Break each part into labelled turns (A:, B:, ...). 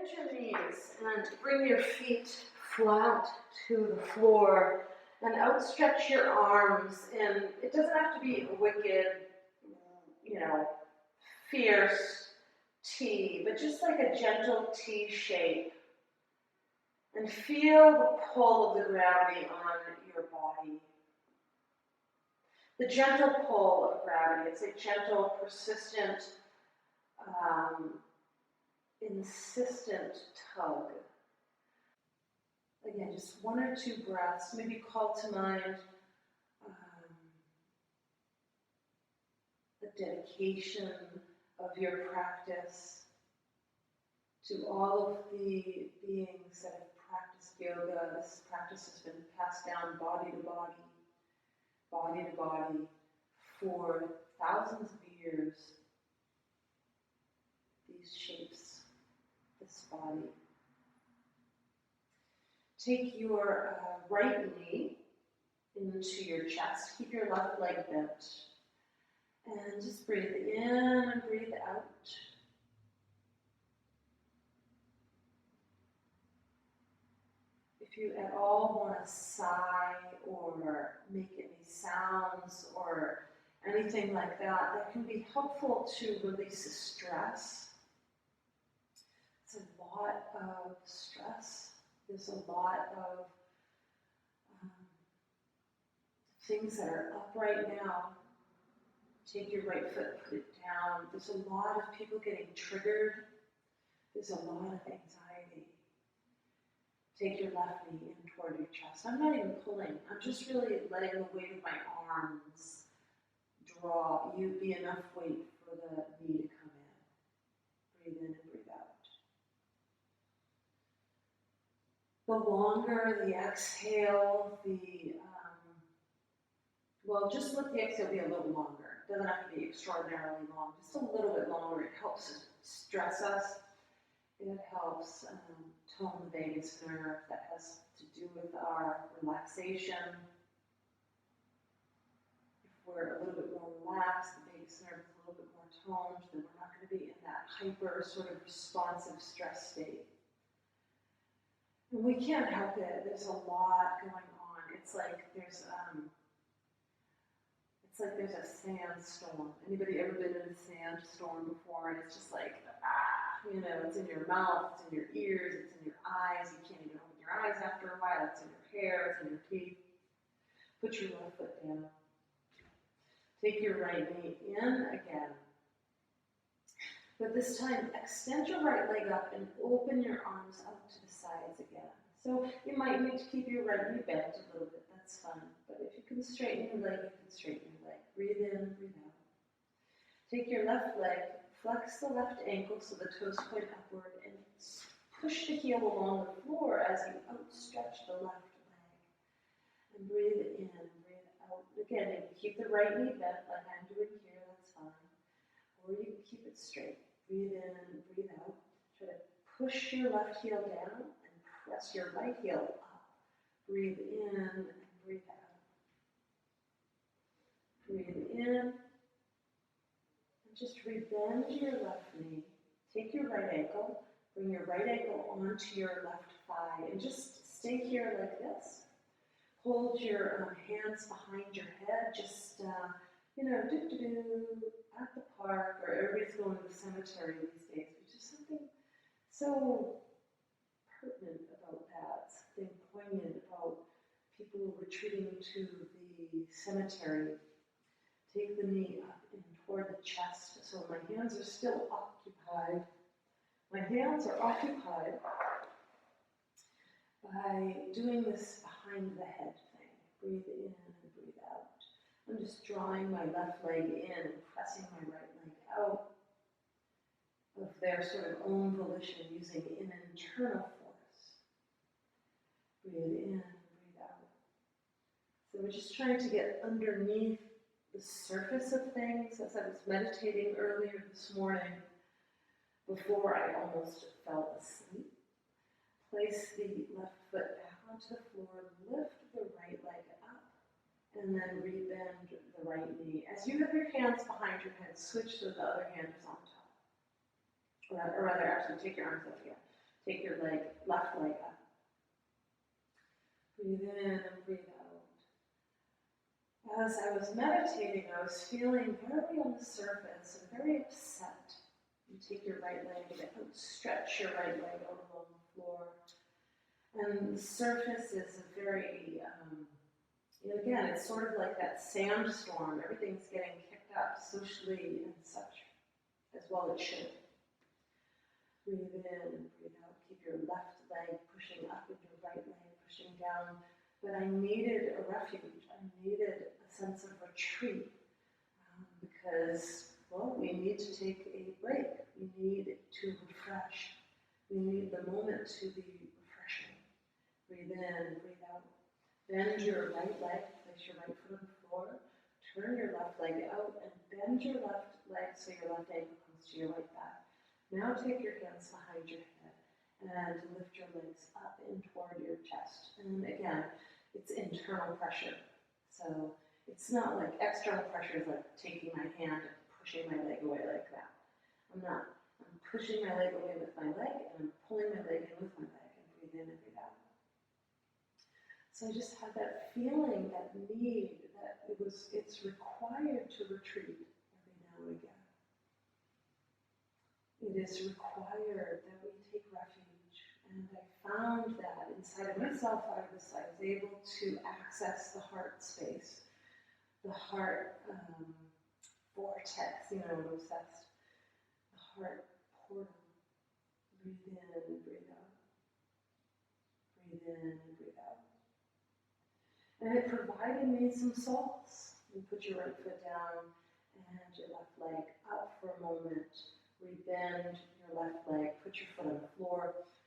A: Bend your knees and bring your feet flat to the floor and outstretch your arms. And it doesn't have to be a wicked, fierce T, but just like a gentle T shape. And feel the pull of the gravity on your body. The gentle pull of gravity. It's a gentle, persistent, insistent tug. Again, just one or two breaths. Maybe call to mind a dedication of your practice to all of the beings that have practiced yoga. This practice has been passed down body to body for thousands of years. These shapes, this body. Take your right knee into your chest. Keep your left leg bent. And just breathe in and breathe out. If you at all want to sigh or make any sounds or anything like that, that can be helpful to release the stress. It's a lot of stress. There's a lot of things that are up right now. Take your right foot, put it down. There's a lot of people getting triggered. There's a lot of anxiety. Take your left knee in toward your chest. I'm not even pulling. I'm just really letting the weight of my arms draw. You be enough weight for the knee to come in. Breathe in and breathe out. The longer the exhale, just let the exhale be a little longer. It doesn't have to be extraordinarily long. Just a little bit longer. It helps stress us. It helps tone the vagus nerve. That has to do with our relaxation. If we're a little bit more relaxed, the vagus nerve is a little bit more toned, then we're not going to be in that hyper sort of responsive stress state. And we can't help it. There's a lot going on. It's like there's a sandstorm. Anybody ever been in a sandstorm before? And it's just like, it's in your mouth, it's in your ears, it's in your eyes. You can't even open your eyes after a while. It's in your hair, it's in your teeth. Put your left foot down. Take your right knee in again. But this time, extend your right leg up and open your arms out to the sides again. So you might need to keep your right knee bent a little bit. That's fine. But if you can straighten your leg, you can straighten your leg. Breathe in, breathe out. Take your left leg, flex the left ankle so the toes point upward, and push the heel along the floor as you outstretch the left leg. And breathe in, breathe out. Again, you can keep the right knee bent like I'm doing here, that's fine. Or you can keep it straight. Breathe in, breathe out. Try to push your left heel down and press your right heel up. Breathe in and breathe out. Breathe in, and just rebend your left knee. Take your right ankle, bring your right ankle onto your left thigh, and just stay here like this. Hold your hands behind your head, just, at the park, or everybody's going to the cemetery these days, which is something so pertinent about that, something poignant about people retreating to the cemetery. Take the knee up and toward the chest, so my hands are still occupied. My hands are occupied by doing this behind the head thing. Breathe in and breathe out. I'm just drawing my left leg in and pressing my right leg out of their sort of own volition, using an internal force. Breathe in and breathe out. So we're just trying to get underneath the surface of things. As I was meditating earlier this morning, before I almost fell asleep, place the left foot back onto the floor, lift the right leg up, and then rebend the right knee. As you have your hands behind your head, switch so the other hand is on top. Or rather, actually, take your arms up here. Take your left leg up. Breathe in and breathe out. As I was meditating, I was feeling very on the surface and very upset. You take your right leg and stretch your right leg out along the floor. And the surface is a very, again, it's sort of like that sandstorm. Everything's getting kicked up socially and such, as well it should. Breathe in, breathe out. Keep your left leg pushing up and your right leg pushing down. But I needed a refuge. I needed a sense of retreat because, well, we need to take a break. We need to refresh. We need the moment to be refreshing. Breathe in, breathe out. Bend your right leg, place your right foot on the floor. Turn your left leg out and bend your left leg so your left ankle comes to your right thigh. Now take your hands behind your head and lift your legs up in toward your chest. And again, it's internal pressure. So it's not like external pressure is like taking my hand and pushing my leg away like that. I'm not. I'm pushing my leg away with my leg and I'm pulling my leg in with my leg and breathe in and breathe out. So I just had that feeling, that need, that it's required to retreat every now and again. It is required that we take refuge. And I found that inside of myself, I was able to access the heart space, the heart vortex, obsessed, the heart portal. Breathe in and breathe out. Breathe in and breathe out. And it provided me some solace. You put your right foot down and your left leg up for a moment. Rebend your left leg, put your foot on the floor.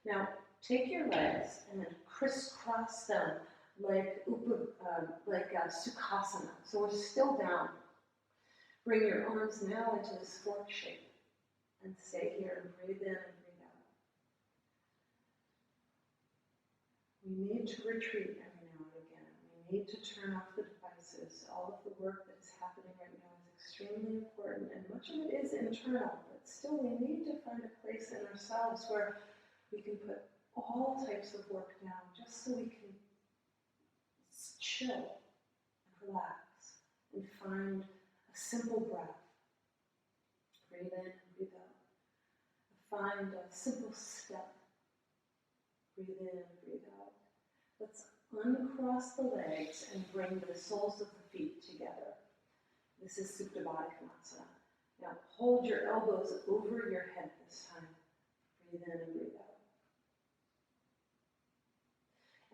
A: Now, take your legs and crisscross them like Sukhasana. So we're still down. Bring your arms now into this fork shape and stay here and breathe in and breathe out. We need to retreat every now and again. We need to turn off the devices. All of the work that is happening right now is extremely important, and much of it is internal, but still we need to find a place in ourselves where we can put all types of work down just so we can chill and relax and find a simple breath. Breathe in and breathe out. Find a simple step. Breathe in and breathe out. Let's uncross the legs and bring the soles of the feet together. This is Supta Baddha Konasana. Now hold your elbows over your head this time. Breathe in and breathe out.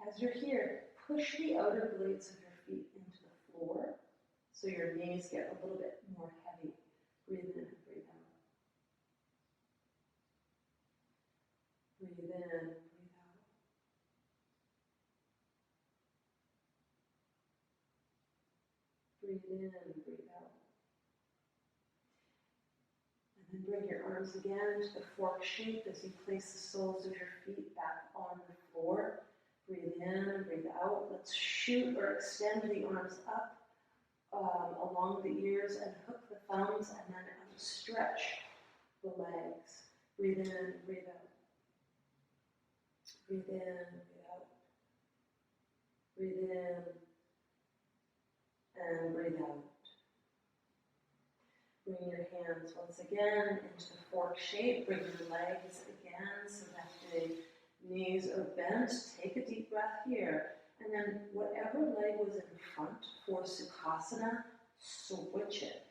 A: As you're here, push the outer blades of your feet into the floor so your knees get a little bit more heavy. Breathe in and breathe out. Breathe in and breathe out. Breathe in and breathe out. And then bring your arms again to the fork shape as you place the soles of your feet back on the floor. Breathe in and breathe out. Let's shoot or extend the arms up along the ears and hook the thumbs and then stretch the legs. Breathe in and breathe out. Breathe in and breathe out. Breathe in and breathe out. Bring your hands once again into the fork shape. Bring your legs again so that the knees are bent. Take a deep breath here. And then whatever leg was in front for Sukhasana, switch it.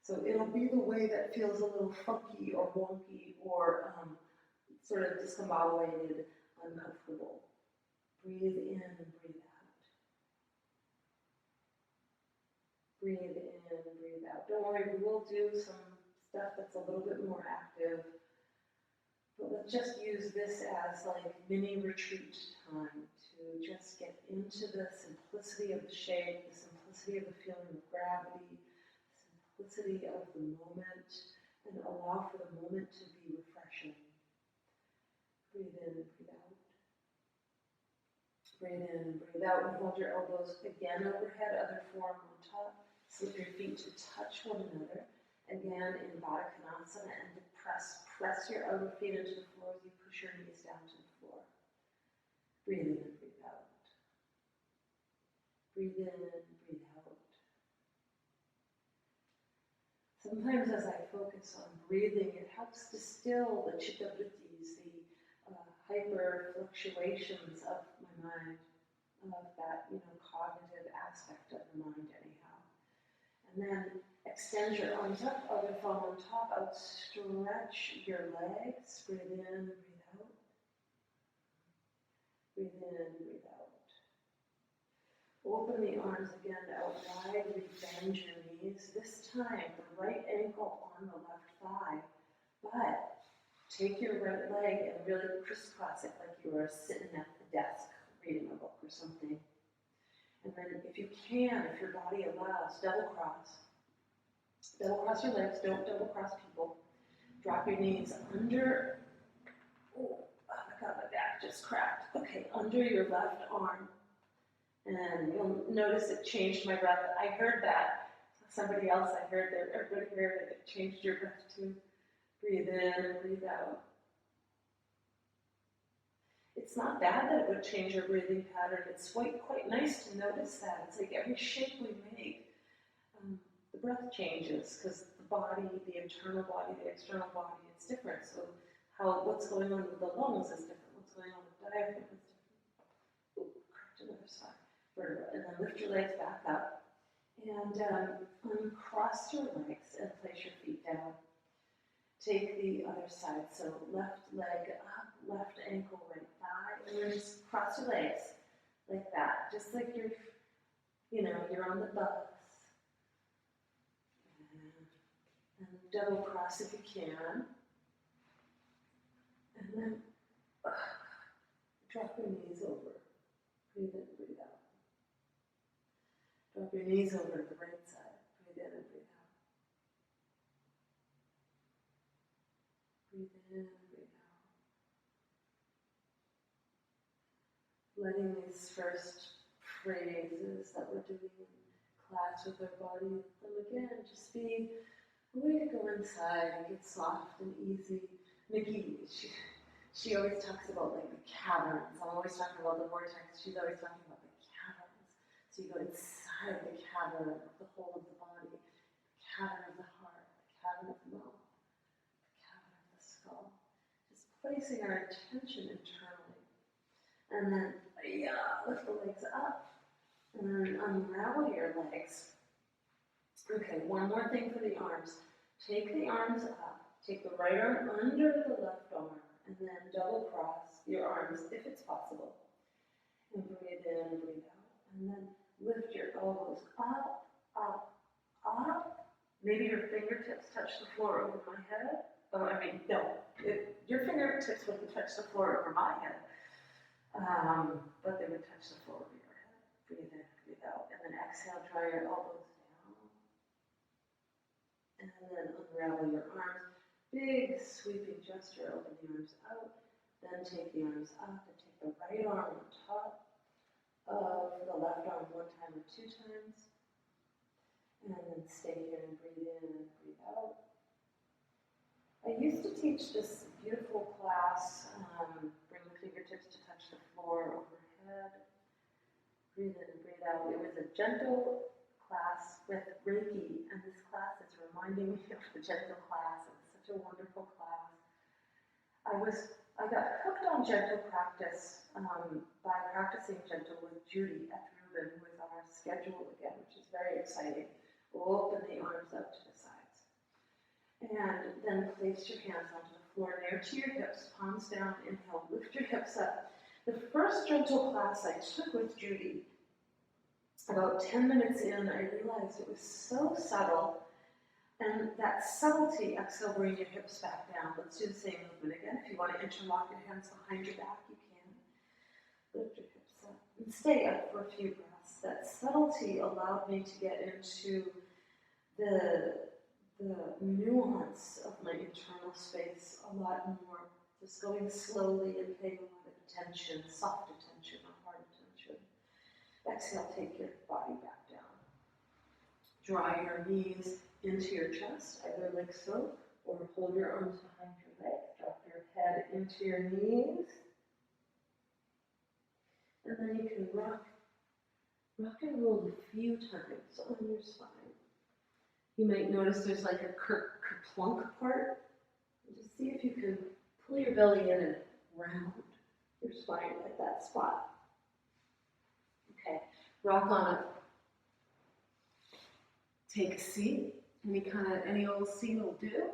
A: So it'll be the way that feels a little funky or wonky or sort of discombobulated, uncomfortable. Breathe in and breathe out. Breathe in and breathe out. Don't worry, we will do some stuff that's a little bit more active. But let's just use this as like mini retreat time to just get into the simplicity of the shape, the simplicity of the feeling of gravity, the simplicity of the moment, and allow for the moment to be refreshing. Breathe in and breathe out. Breathe in and breathe out, and hold your elbows again overhead, other forearm on top. Slip your feet to touch one another. Again in Baddha Konasana, and press your outer feet into the floor as you push push your knees down to the floor. Breathe in and breathe out. Breathe in, breathe out. Sometimes as I focus on breathing, it helps to still the chitta vrittis, the hyper fluctuations of my mind, of that, cognitive aspect of the mind anyhow. And then extend your arms up, other palm on top, outstretch your legs, breathe in, breathe out. Breathe in, breathe out. Open the arms again out wide, bend your knees. This time, the right ankle on the left thigh, but take your right leg and really crisscross it like you were sitting at the desk reading a book or something. And then if you can, if your body allows, double cross. Double cross your legs, don't double cross people. Drop your knees under, oh my God, my back just cracked. Okay, under your left arm. And you'll notice it changed my breath. I heard that. Somebody else I heard that, everybody heard it. It changed your breath too. Breathe in, breathe out. It's not bad that it would change your breathing pattern. It's quite nice to notice that. It's like every shape we make, the breath changes because the body, the internal body, the external body, it's different. So what's going on with the lungs is different. What's going on with the diaphragm is different. Ooh, correct another side. And then lift your legs back up and uncross your legs and place your feet down. Take the other side, so left leg up, left ankle, right thigh, and then just cross your legs like that, just like you're on the bus. And double cross if you can. And then drop your knees over. Breathe in, breathe out. Drop your knees over to the right side. Breathe in and breathe out. Breathe in and breathe out. Letting these first phrases that we're doing in class with our body, them again, just be a way to go inside and get soft and easy. Nikki, she always talks about like the caverns. I'm always talking about the vortex. She's always talking about the caverns. So you go inside the cavern of the whole of the body, the cavern of the heart, the cavern of the mouth, the cavern of the skull. Just placing our attention internally. And then, lift the legs up and then unravel your legs. Okay, one more thing for the arms. Take the arms up. Take the right arm under the left arm and then double cross your arms if it's possible. And breathe in, breathe out. And then lift your elbows up, up, up. Maybe your fingertips touch the floor over my head. Your fingertips wouldn't touch the floor over my head. But they would touch the floor over your head. Breathe in, breathe out. And then exhale, draw your elbows down. And then unravel your arms. Big sweeping gesture, open the arms out. Then take the arms up and take the right arm on top of the left arm one time or two times. And then stay here and breathe in and breathe out. I used to teach this beautiful class, bring the fingertips to touch the floor overhead. Breathe in and breathe out. It was a gentle class with Reiki, and this class is reminding me of the gentle class. It was such a wonderful class. I got hooked on gentle practice by practicing gentle with Judy at Rubin, who is on our schedule again, which is very exciting. We'll open the arms up to the sides. And then place your hands onto the floor near to your hips, palms down, inhale, lift your hips up. The first gentle class I took with Judy, about 10 minutes in, I realized it was so subtle. And that subtlety, exhale, bring your hips back down. Let's do the same movement again. If you want to interlock your hands behind your back, you can. Lift your hips up and stay up for a few breaths. That subtlety allowed me to get into the nuance of my internal space a lot more. Just going slowly and paying a lot of attention, soft attention, not hard attention. Exhale, take your body back down. Draw your knees into your chest, either like so, or hold your arms behind your legs, drop your head into your knees. And then you can rock and roll a few times on your spine. You might notice there's like a kerplunk part. Just see if you can pull your belly in and round your spine at that spot. Okay, rock on up. Take a seat. Any old seat will do.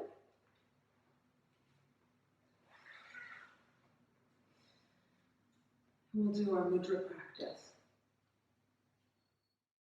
A: We'll do our mudra practice.